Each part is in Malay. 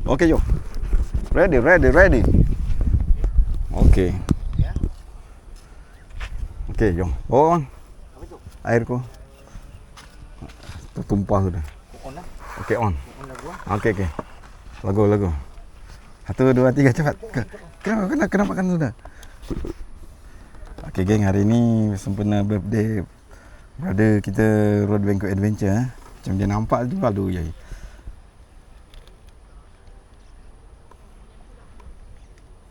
Okey, jom. Ready. Okey. Okey, jom. On. Apa tu? Air ku. Tertumpah sudah. On lah. Okey, on. On lagu lah. Okey. Lagu. 1, 2, 3 cepat. Kenapa makan sudah? Okey geng, hari ni sempena birthday brother kita Road Bangkok Adventure. Macam dia nampak tu lalu je.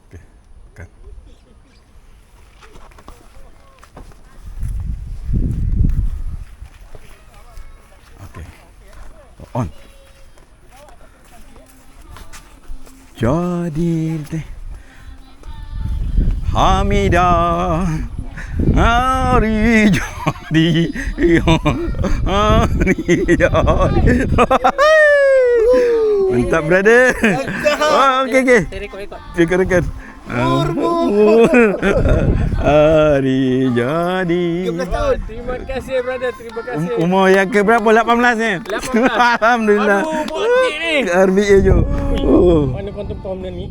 Okey, makan. Okey. On. Jadi teh Hamidah hari jadi mantap brother. Okey. Rekod. Hari jadi 13 tahun. Terima kasih brother, terima kasih. Umur yang ke berapa? 18 ni? 18. Alhamdulillah. Baru ni. RBA je. Mana konten pom ni?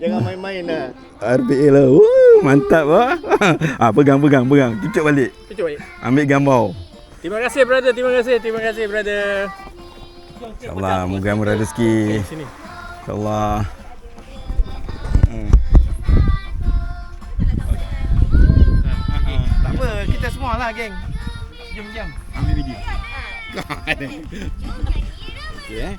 Jangan main-main lah. RBA lah. Mantap ah. Pegang. Cucuk balik. Ambil gambar. Terima kasih brother, terima kasih brother. InsyaAllah moga murah rezeki. Sini. InsyaAllah. Tak apa, kita semua lah geng. Jom. Ambil video. Okey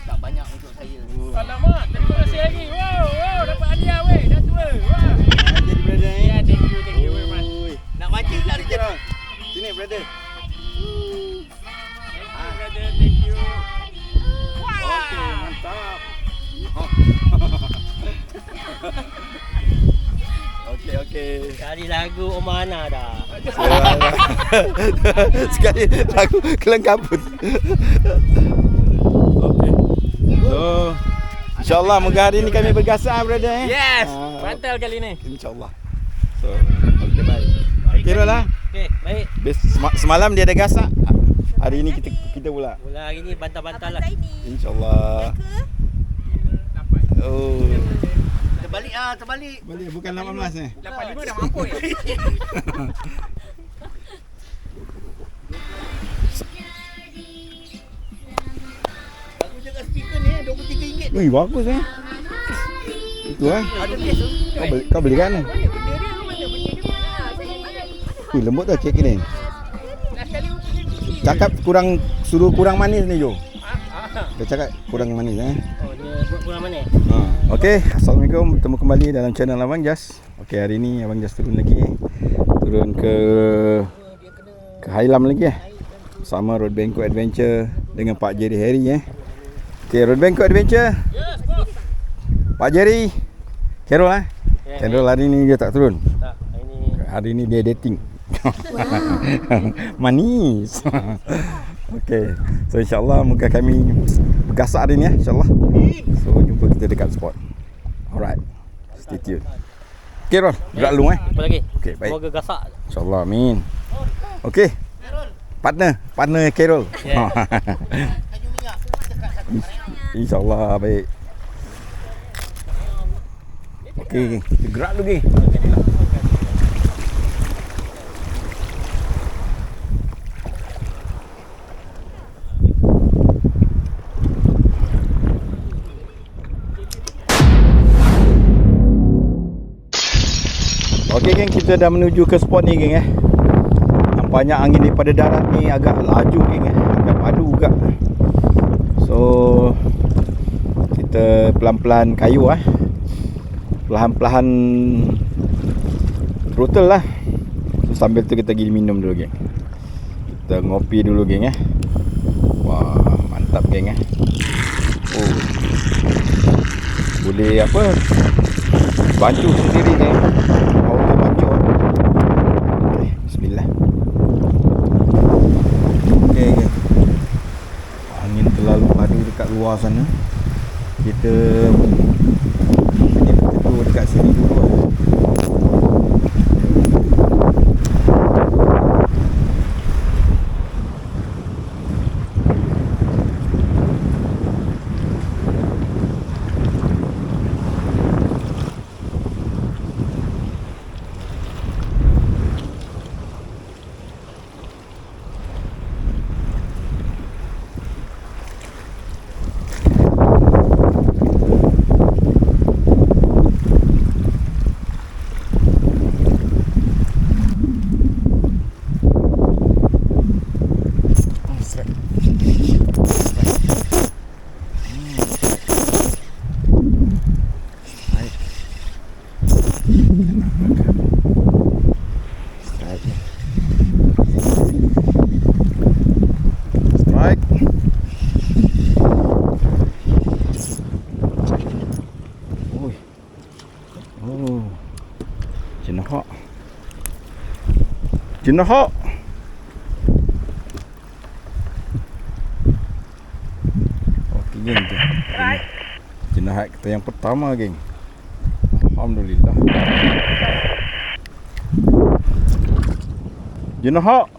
Tak banyak untuk saya. Alamak, terima kasih lagi. Wow, dapat hadiah weh, dah tua. Wah. Jadi brother ni. Ya, thank you very much. Nak mancing tak ada. Sini brother. Thank you. Okey, mantap. Okey. Cari lagu Omana dah. Sekali lagu kelang kabut. Okey. So, InsyaAllah moga hari ni kami bergasak brother Yes, pantal kali ni. InsyaAllah. So, okey baik. Kira lah. Okey, baik. Semalam dia ada gasak. Hari ni kita pula. Mula hari ni bantal-bantal lah. InsyaAllah. Oh. Terbalik. Balik bukan 18 ni. 85 dah mampu ya. Aku jaga speaker ni RM23. Wih, bagus Itu Ada best tu. Kau beli kan? Wih, lembut tu kek ni. Cakap suruh kurang manis ni Jo. Dia cakap kurang manis Oh, dia buat kurang mana? Okey, Assalamualaikum. Bertemu kembali dalam channel Abang Jas. Okey, hari ni Abang Jas turun lagi. Turun ke Hailam lagi Sama Road Bangkok Adventure dengan Pak Jerry Harry Okey, Road Bangkok Adventure. Yes, bos. Pak Jerry. Carol Carol hari ni dia tak turun. Tak, Hari ni dia dating. Manis. Okey. So insya-Allah moga kami bergasak hari ni insya-Allah. So jumpa kita dekat spot. Alright. Stay tune. Okey Rol, gerak lu Apa lagi? Okey, baik. Semoga gasak. Insya-Allah amin. Okey. Partner Carol. Yeah. InsyaAllah baik. Okey, kita gerak dulu geng. Okey geng, kita dah menuju ke spot ni geng Nampaknya angin daripada darat ni agak laju geng agak padu juga. So kita pelan-pelan kayu Perlahan-lahan throttle lah. So, sambil tu kita pergi minum dulu geng. Kita ngopi dulu geng Wah, mantap geng Oh. Boleh apa? Bancu sendiri geng. Auto bancu. Okay, bismillah. Okay geng. Angin terlalu padu dekat luar sana. Kita tegur dekat sini dulu Jenah hak. Okey geng. Jenah hak kita yang pertama geng. Alhamdulillah. Jenah hak.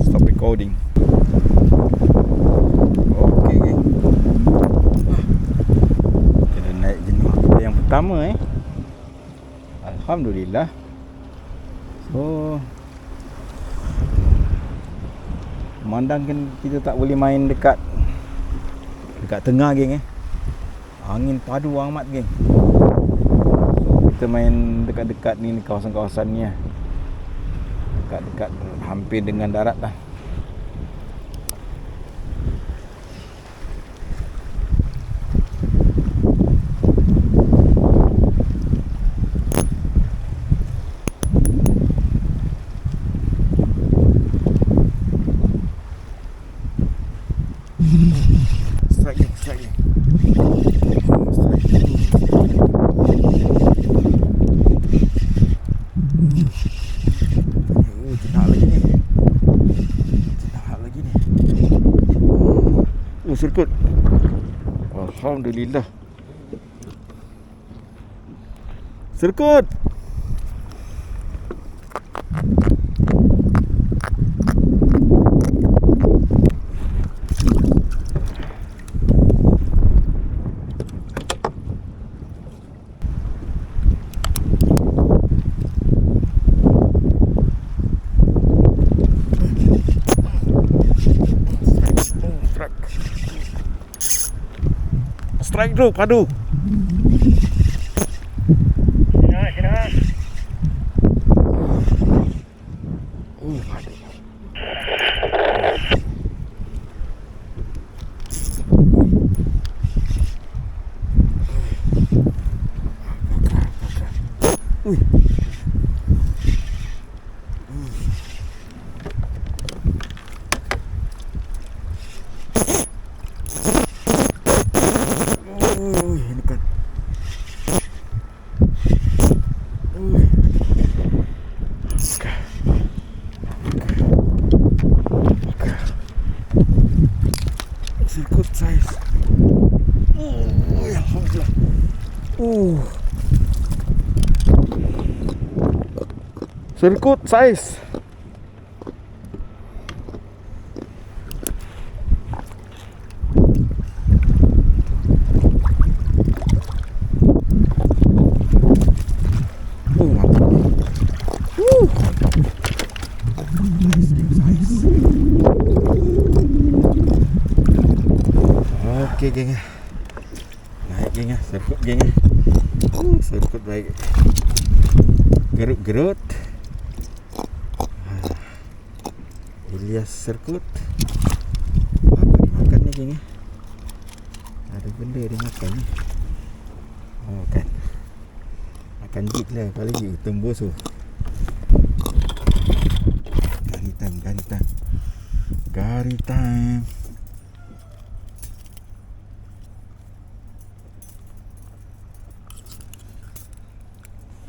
Stop recording. Okey geng. Kita naik jenah kita yang pertama Alhamdulillah. So memandang kan kita tak boleh main dekat tengah geng Angin padu amat geng. So kita main dekat-dekat ni kawasan-kawasan ni dekat-dekat hampir dengan darat lah. Strike. Jenak lagi ni. Sirkut. Alhamdulillah. Sirkut. Strike tu padu. Jenah. Padu. Ini kan. Sirkut saiz. Alhamdulillah. Sirkut saiz. Okey geng. Naik geng serkut geng. Serkut baik. Gerut-gerut. Ilyas serkut. Apa dimakan ni geng? Ada benda dia makan ni. Oh kan. Makan jig lah kali ni tembus tu. Gari time.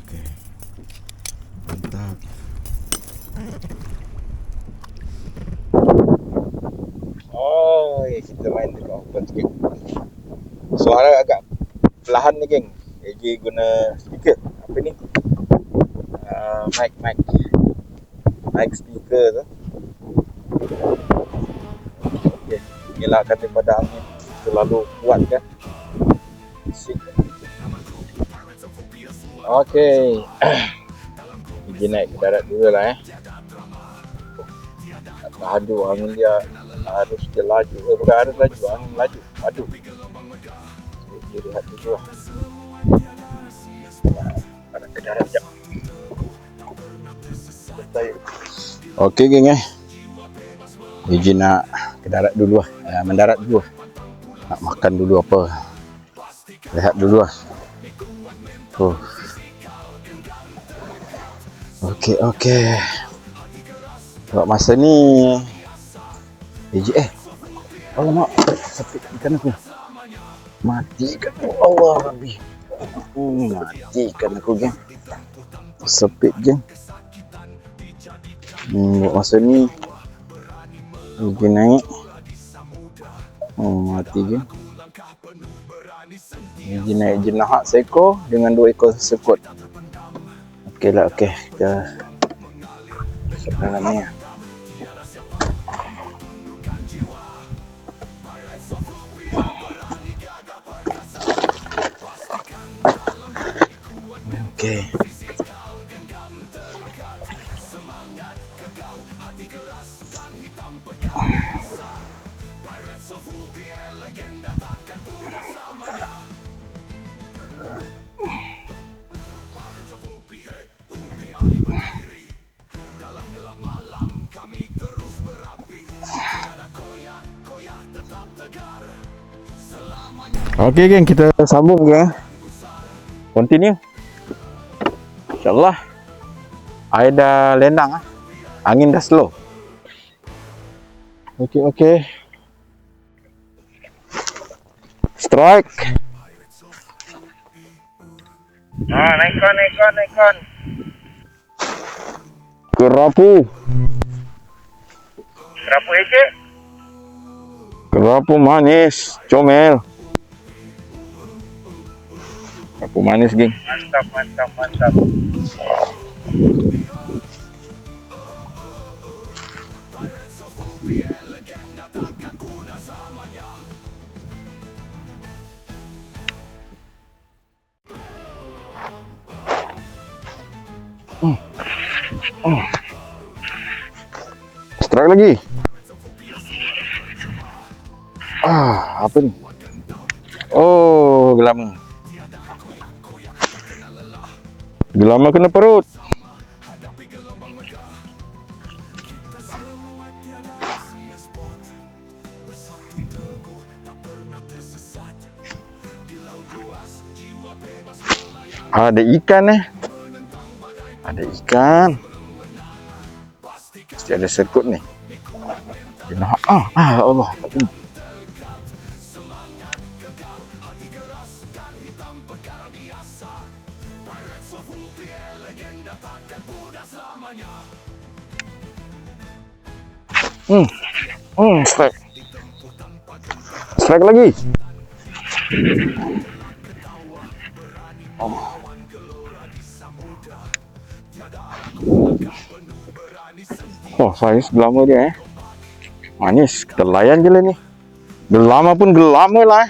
Okey. Mantap. Oh, kita main dekat open sikit. Suara agak perlahan ni geng. AJ guna speaker. Apa ni? Mic speaker tu. Okay. Elakkan daripada angin terlalu kuat kan. Okey. Pergi naik ke darat dulu lah tahan tu angin dia harus dia laju. Bukan harus laju, angin laju. Padu. Dia lihat dulu lah. Ada ke darat sekejap. Okey geng Iji nak ke darat dulu lah. Mendarat dulu lah. Nak makan dulu apa. Lihat dulu lah. Okey. Buat masa ni Iji alamak. Sepit ikan aku. Matikan Allah Rabbi. Matikan aku geng. Sepit geng. Buat masa ni lagi naik. Mati geng. Lagi naik jenahak seekor dengan 2 ekor sekut. Okey lah, okey. Kita masuk dalam ni lah. Okey. Okey geng, kita sambung geng. Continue. InsyaAllah air dah lendang lah. Angin dah slow. Okey. Strike. Naikkan. Kerapu. Berapa ekor? Kerapu manis, comel. Kerapu manis geng. Mantap. Strike lagi. Apa ni? Oh, gelama. Gelama kena perut. Ada ikan Ada ikan. Mesti ada serkut ni. Allah. Strike. Strike lagi. Saiz gelama dia manis. Kita layan je lah ni. Gelama pun gelama lah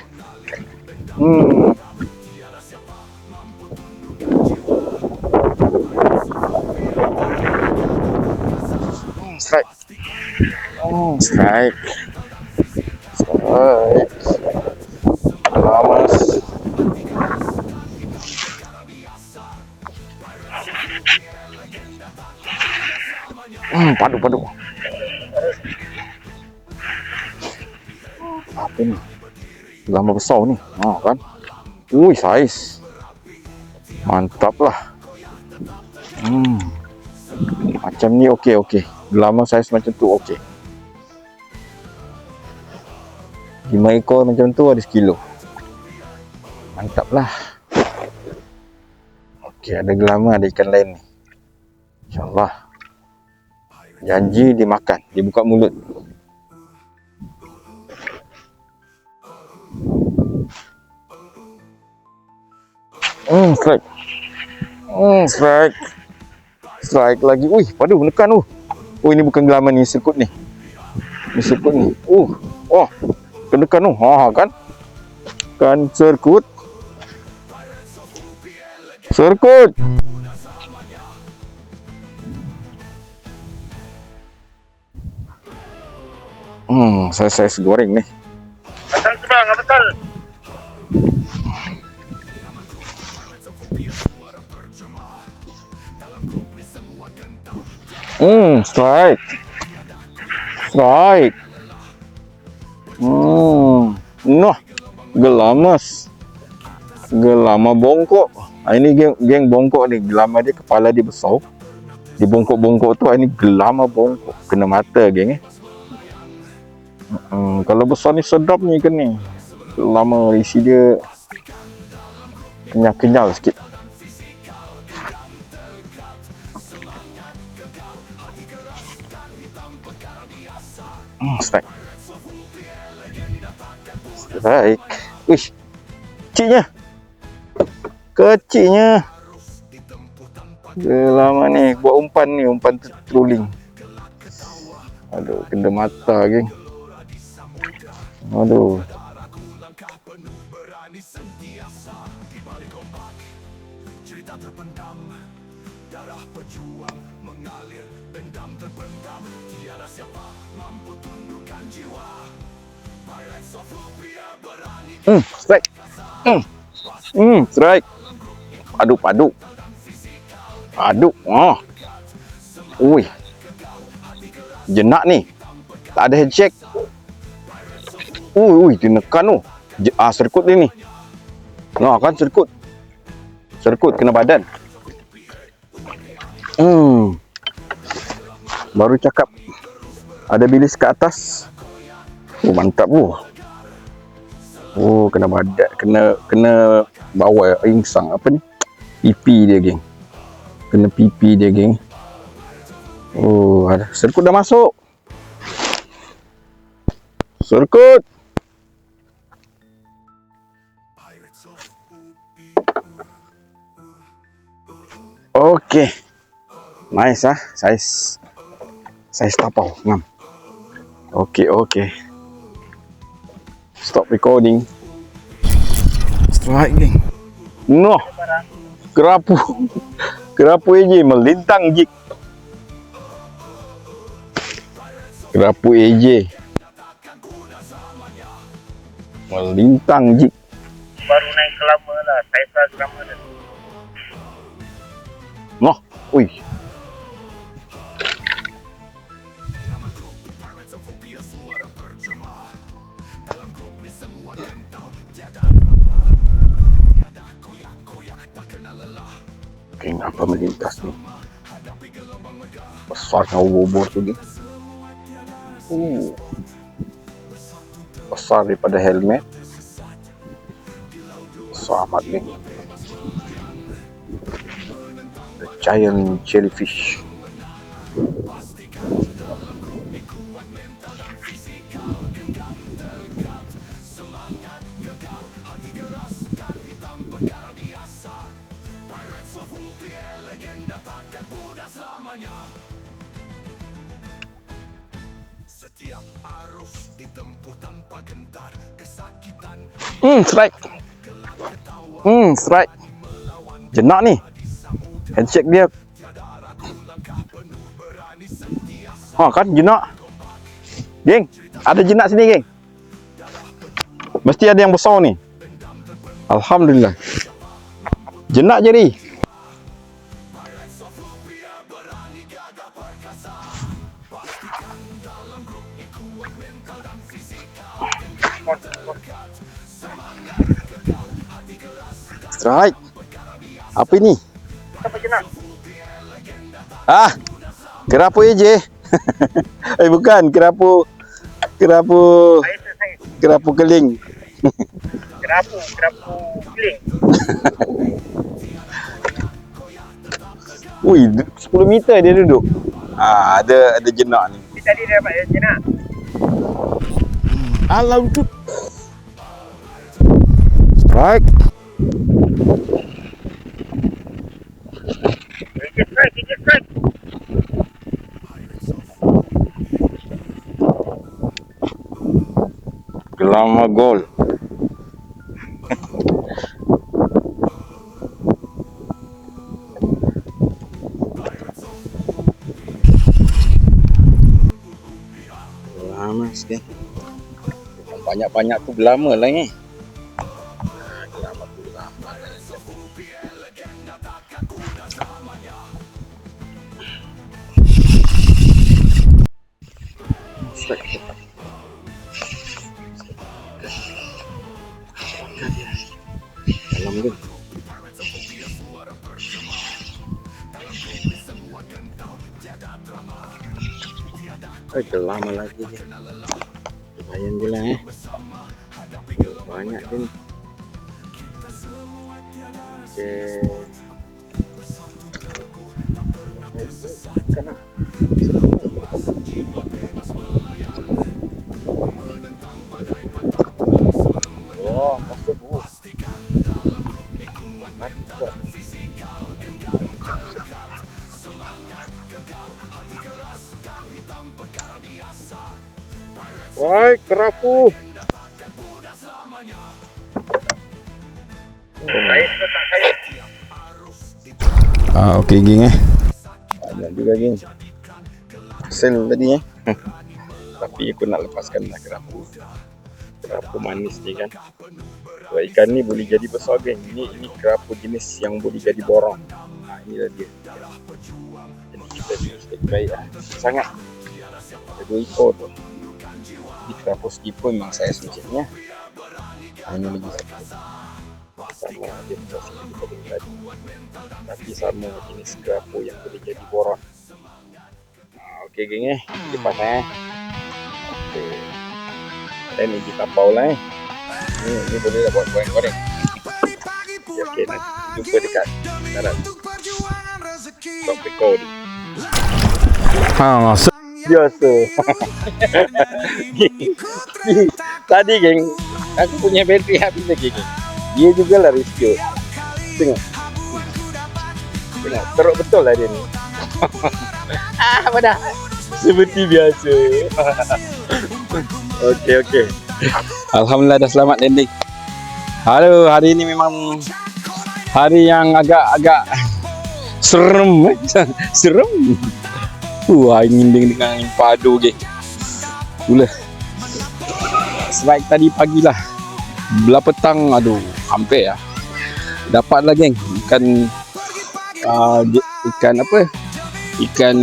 Strike. Strike. Gelama. Padu. Apa ni? Gelama besar ni. Kan? Saiz. Mantap lah. Macam ni okey. Gelama saiz macam tu okey. 5 ekor macam tu ada sekilo. Mantap lah. Okey, ada gelama, ada ikan lain ni. InsyaAllah. Janji dimakan, dibuka mulut. Strike. Strike lagi. Padu menekan ini bukan gelama ni, serkut ni. Ni serkut ni. Menekan kan? Kan serkut. Saya goreng ni. Betul bang, betul. Strike. Gelama bongkok. Ini geng bongkok ni. Gelama dia, kepala dia besar. Di bongkok-bongkok tu, ini gelama bongkok. Kena mata geng. Kalau besar ni sedap ni ikan ni. Lama isi dia kenyal-kenyal sikit. Strike. Strike. Wish. Kecilnya. Kecilnya. Dia lama ni buat umpan ni, umpan trolling. Aduh, kena mata geng. Aduh. Strike. Strike. Padu. Oh. Ui. Jenak ni. Tak ada head check. Ui, dia nekan tu. Serkut dia ni. Nah, kan serkut. Serkut kena badan. Baru cakap ada bilis ke atas. Oh, mantap tu. Oh, kena badan, kena bawa insang apa ni? Pipi dia, geng. Kena pipi dia, geng. Oh, ada serkut dah masuk. Serkut. Okey. Nice ah, saiz tapau ngam. Okey. Stop recording. Strike geng. Noh. Kerapu AJ melintang jig. Kerapu AJ melintang jig. Baru naik kelama lah, saiz kelama dah. Noh, ui. Kenapa melintas ni? Besarnya bobor tu ni. Besar daripada helmet. Besar amat ni. The giant jellyfish. Strike. Strike. Jenak ni. Handshake dia. Kan jenak. Geng, ada jenak sini, geng. Mesti ada yang besar ni. Alhamdulillah. Jenak jadi. Strike. Apa ini? Apa jenak? Kerapu AJ. Bukan, kerapu keling. Kerapu keling. Ui, 10 meter dia duduk. Ada jenak ni. Tadi dia dapat jenak. Alam tu. Strike. Strike. Gelama gol. Lama sikit. Banyak-banyak tu gelama lah ni. Dalam tu. Lama lagi dia. Lumayan je lah Banyak ni. Okey. Kan lah. Oh, masuk bu. Woi, kerapu. Okey geng Banyak juga geng. Hasil tadi Tapi aku nak lepaskan lah kerapu. Kerapu manis ni kan. Ikan ni boleh jadi besar geng. Ini kerapu jenis yang boleh jadi borong. Inilah dia. Jadi kita mesti baik lah. Sangat. Ada 2 ekor tu. Di kerapu skipper memang saya macamnya. Ini lagi satu. Sama dia kita tadi. Tapi sama jenis kerapu yang boleh jadi borong. Okey geng lipat okey. Dan ni kita bau lah Ni boleh lah buat goreng-goreng. Okey nanti jumpa dekat darat. Stop recording. Biasa. Tadi geng, aku punya bateri habis lagi geng. Dia juga lah risiko. Tengok. Teruk betul lah dia ni. Apa dah? Seperti biasa. Okey. Alhamdulillah dah selamat landing. Halo, hari ini memang hari yang agak serem. Serem. Angin dengan angin padu ke. Itulah. Strike tadi pagi lah. Belah petang, aduh, hampir lah. Dapat lah geng. Ikan apa? Ikan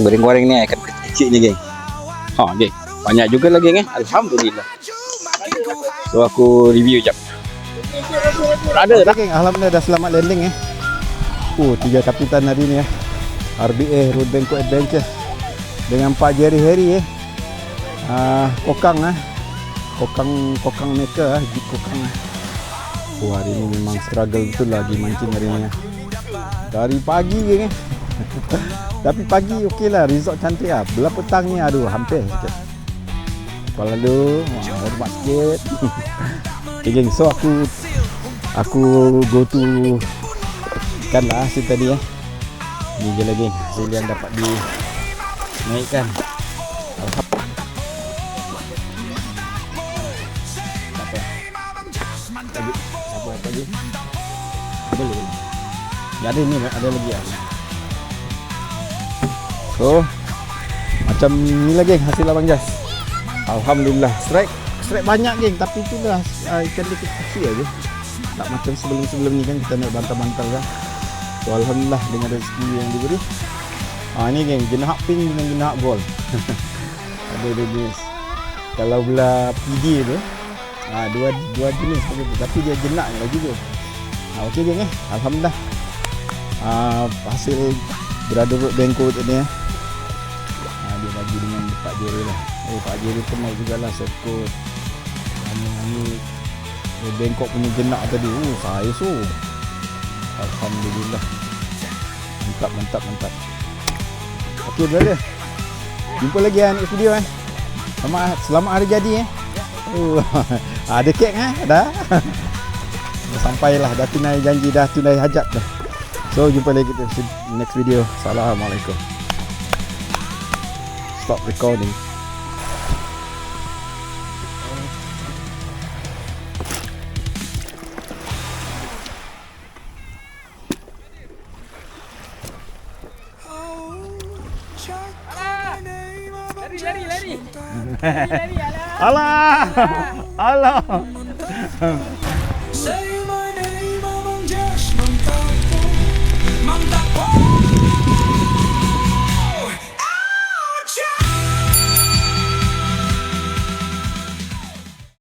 goreng-goreng ni, ikan kecil ni geng. Geng. Banyak juga lah geng Alhamdulillah. So aku review jap. Ada dah geng, alhamdulillah dah selamat landing 3 kapitan hari ni RBA Road Bangkok Adventure dengan Pak Jerry Harry Kokang maker Jeep Kokang. Hari ni memang struggle betul lagi mancing hari ni dari pagi geng tapi pagi okey lah, result cantik lah. Belah petang ni aduh hampir sikit. Kepala lu hormat sikit. Okay geng, so aku go to ikan lah hasil tadi ni je lagi hasil yang dapat dinaikkan. Apa lagi boleh ada ni, ada lagi so macam ni lagi hasil Abang Jas. Alhamdulillah strike banyak geng, tapi itulah ikan dia kecil aja, tak macam sebelum ni kan kita naik bantal-bantal kan. So alhamdulillah dengan rezeki yang diberi. Ni geng, jenahak pink dengan jenahak gold. Ada jenis. Kalau belah PD tu dua jenis tapi dia jenak lagi tu. Okey geng alhamdulillah. Hasil berada Road Bangkok tadi dia bagi dengan Pak Jerry lah. Pak Jerry pernah jugalah sekut ni Road Bangkok punya jenak tadi. Saya alhamdulillah. Mantap. Okey brother. Jumpa lagi next video Selamat hari jadi ada kek dah. Sampailah dah tunai janji, dah tunai hajat dah. So jumpa lagi di next video. Assalamualaikum. Stop recording. Lari. Alah.